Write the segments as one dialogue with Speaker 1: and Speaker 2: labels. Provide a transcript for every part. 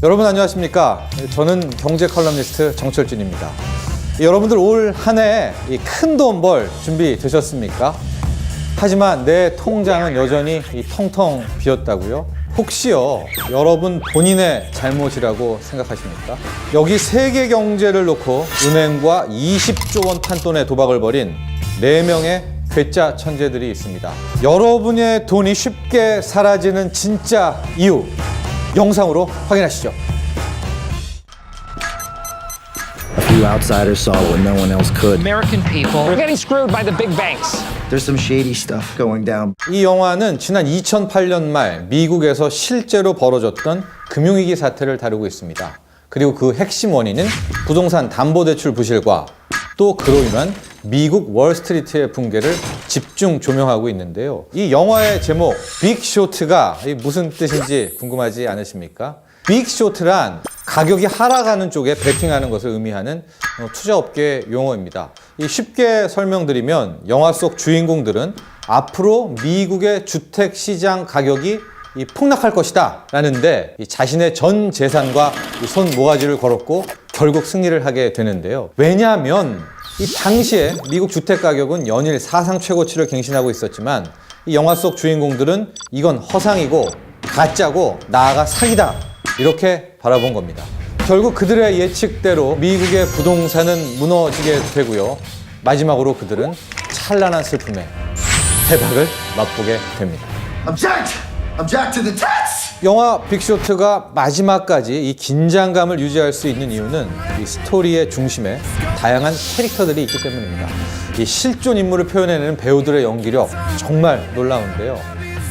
Speaker 1: 여러분 안녕하십니까? 저는 경제 컬럼니스트 정철준입니다. 여러분들 올 한 해 큰 돈 벌 준비 되셨습니까? 하지만 내 통장은 여전히 텅텅 비었다고요? 혹시요, 여러분 본인의 잘못이라고 생각하십니까? 여기 세계 경제를 놓고 은행과 20조 원 판돈의 도박을 벌인 4명의 괴짜 천재들이 있습니다. 여러분의 돈이 쉽게 사라지는 진짜 이유, 영상으로 확인하시죠.
Speaker 2: A few outsiders saw what no one else could.
Speaker 3: American people are getting screwed by the big banks.
Speaker 2: There's some shady stuff going down.
Speaker 1: 이 영화는 지난 2008년 말 미국에서 실제로 벌어졌던 금융위기 사태를 다루고 있습니다. 그리고 그 핵심 원인은 부동산 담보대출 부실과 또 그로 인한 미국 월스트리트의 붕괴를 집중 조명하고 있는데요. 이 영화의 제목 빅쇼트가 무슨 뜻인지 궁금하지 않으십니까? 빅쇼트란 가격이 하락하는 쪽에 베팅하는 것을 의미하는 투자업계 용어입니다. 쉽게 설명드리면 영화 속 주인공들은 앞으로 미국의 주택시장 가격이 폭락할 것이다 라는데 자신의 전 재산과 손 모가지를 걸었고 결국 승리를 하게 되는데요. 왜냐하면 이 당시에 미국 주택 가격은 연일 사상 최고치를 갱신하고 있었지만 이 영화 속 주인공들은 이건 허상이고 가짜고 나아가 사기다 이렇게 바라본 겁니다. 결국 그들의 예측대로 미국의 부동산은 무너지게 되고요. 마지막으로 그들은 찬란한 슬픔에 대박을 맛보게 됩니다.
Speaker 2: Object! Object to the test!
Speaker 1: 영화 빅쇼트가 마지막까지 이 긴장감을 유지할 수 있는 이유는 이 스토리의 중심에 다양한 캐릭터들이 있기 때문입니다. 이 실존 인물을 표현해내는 배우들의 연기력 정말 놀라운데요.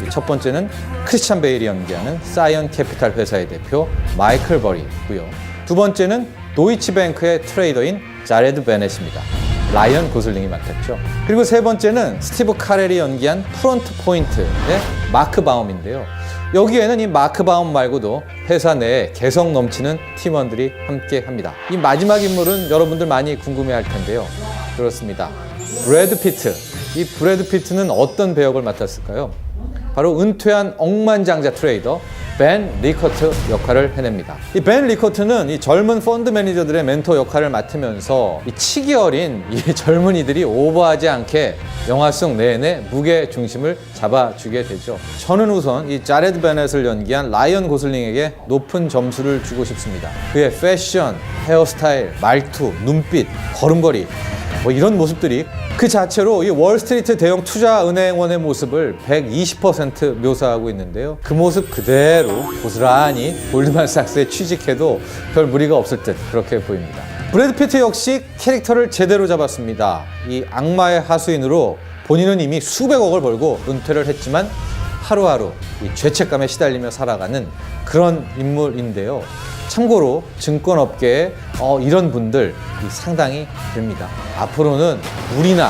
Speaker 1: 첫 번째는 크리스찬 베일이 연기하는 사이언 캐피탈 회사의 대표 마이클 버리고요. 두 번째는 도이치뱅크의 트레이더인 자레드 베넷입니다. 라이언 고슬링이 맡았죠. 그리고 세 번째는 스티브 카렐이 연기한 프론트 포인트의 마크 바움인데요. 여기에는 이 마크 바움 말고도 회사 내에 개성 넘치는 팀원들이 함께 합니다. 이 마지막 인물은 여러분들 많이 궁금해할 텐데요. 그렇습니다. 브래드 피트. 이 브래드 피트는 어떤 배역을 맡았을까요? 바로 은퇴한 억만장자 트레이더 벤 리커트 역할을 해냅니다. 이 벤 리커트는 이 젊은 펀드 매니저들의 멘토 역할을 맡으면서 이 치기 어린 이 젊은이들이 오버하지 않게 영화 속 내내 무게 중심을 잡아주게 되죠. 저는 우선 이 자레드 베넷을 연기한 라이언 고슬링에게 높은 점수를 주고 싶습니다. 그의 패션, 헤어스타일, 말투, 눈빛, 걸음걸이 이런 모습들이 그 자체로 이 월스트리트 대형 투자은행원의 모습을 120% 묘사하고 있는데요. 그 모습 그대로 고스란히 골드만삭스에 취직해도 별 무리가 없을 듯 그렇게 보입니다. 브래드 피트 역시 캐릭터를 제대로 잡았습니다. 이 악마의 하수인으로 본인은 이미 수백억을 벌고 은퇴를 했지만 하루하루 이 죄책감에 시달리며 살아가는 그런 인물인데요. 참고로 증권업계에 이런 분들 상당히 됩니다. 앞으로는 물이나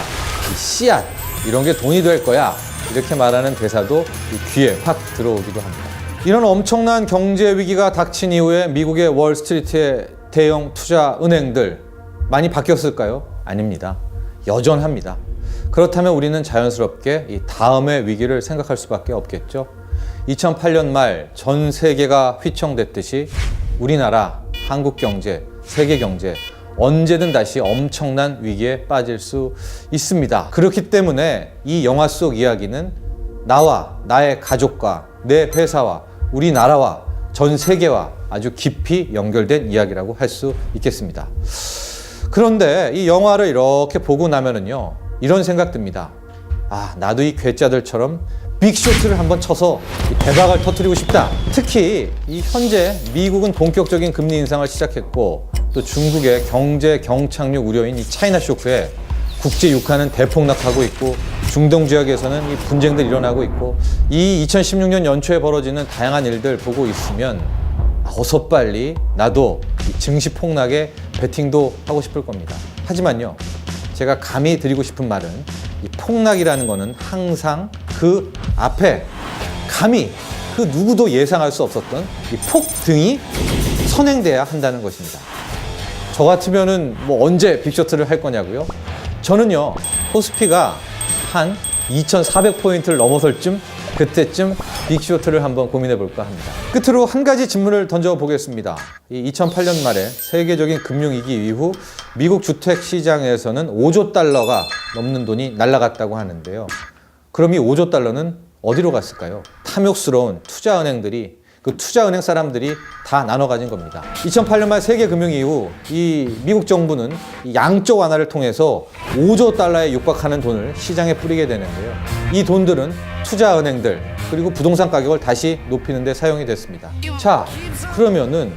Speaker 1: 씨앗 이런 게 돈이 될 거야 이렇게 말하는 대사도 귀에 확 들어오기도 합니다. 이런 엄청난 경제 위기가 닥친 이후에 미국의 월스트리트의 대형 투자 은행들 많이 바뀌었을까요? 아닙니다. 여전합니다. 그렇다면 우리는 자연스럽게 이 다음의 위기를 생각할 수밖에 없겠죠. 2008년 말 전 세계가 휘청댔듯이 우리나라, 한국 경제, 세계 경제 언제든 다시 엄청난 위기에 빠질 수 있습니다. 그렇기 때문에 이 영화 속 이야기는 나와 나의 가족과 내 회사와 우리나라와 전 세계와 아주 깊이 연결된 이야기라고 할 수 있겠습니다. 그런데 이 영화를 이렇게 보고 나면은요, 이런 생각 듭니다. 아, 나도 이 괴짜들처럼 빅쇼트를 한번 쳐서 대박을 터뜨리고 싶다. 특히 이 현재 미국은 본격적인 금리 인상을 시작했고 또 중국의 경제 경착륙 우려인 이 차이나 쇼크에 국제 유가는 대폭락하고 있고 중동 지역에서는 이 분쟁들 일어나고 있고 이 2016년 연초에 벌어지는 다양한 일들 보고 있으면 어서 빨리 나도 이 증시 폭락에 베팅도 하고 싶을 겁니다. 하지만요, 제가 감히 드리고 싶은 말은 이 폭락이라는 거는 항상 그 앞에 감히 그 누구도 예상할 수 없었던 이 폭등이 선행돼야 한다는 것입니다. 저 같으면은 언제 빅쇼트를 할 거냐고요? 저는요, 코스피가 한 2,400포인트를 넘어설 쯤, 그때쯤 빅쇼트를 한번 고민해 볼까 합니다. 끝으로 한 가지 질문을 던져보겠습니다. 이 2008년 말에 세계적인 금융위기 이후 미국 주택시장에서는 5조 달러가 넘는 돈이 날아갔다고 하는데요. 그럼 이 5조 달러는 어디로 갔을까요? 탐욕스러운 투자은행들이, 그 투자은행 사람들이 다 나눠 가진 겁니다. 2008년 말 세계 금융 이후 이 미국 정부는 이 양적 완화를 통해서 5조 달러에 육박하는 돈을 시장에 뿌리게 되는데요. 이 돈들은 투자은행들 그리고 부동산 가격을 다시 높이는 데 사용이 됐습니다. 자, 그러면은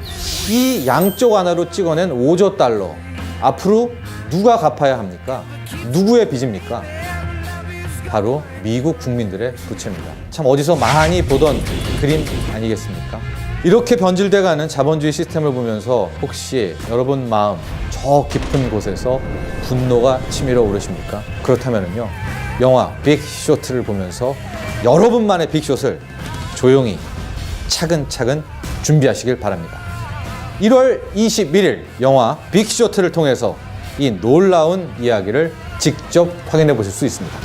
Speaker 1: 이 양적 완화로 찍어낸 5조 달러 앞으로 누가 갚아야 합니까? 누구의 빚입니까? 바로 미국 국민들의 부채입니다. 참 어디서 많이 보던 그림 아니겠습니까? 이렇게 변질돼가는 자본주의 시스템을 보면서 혹시 여러분 마음 저 깊은 곳에서 분노가 치밀어 오르십니까? 그렇다면요, 영화 빅쇼트를 보면서 여러분만의 빅쇼트를 조용히 차근차근 준비하시길 바랍니다. 1월 21일 영화 빅쇼트를 통해서 이 놀라운 이야기를 직접 확인해 보실 수 있습니다.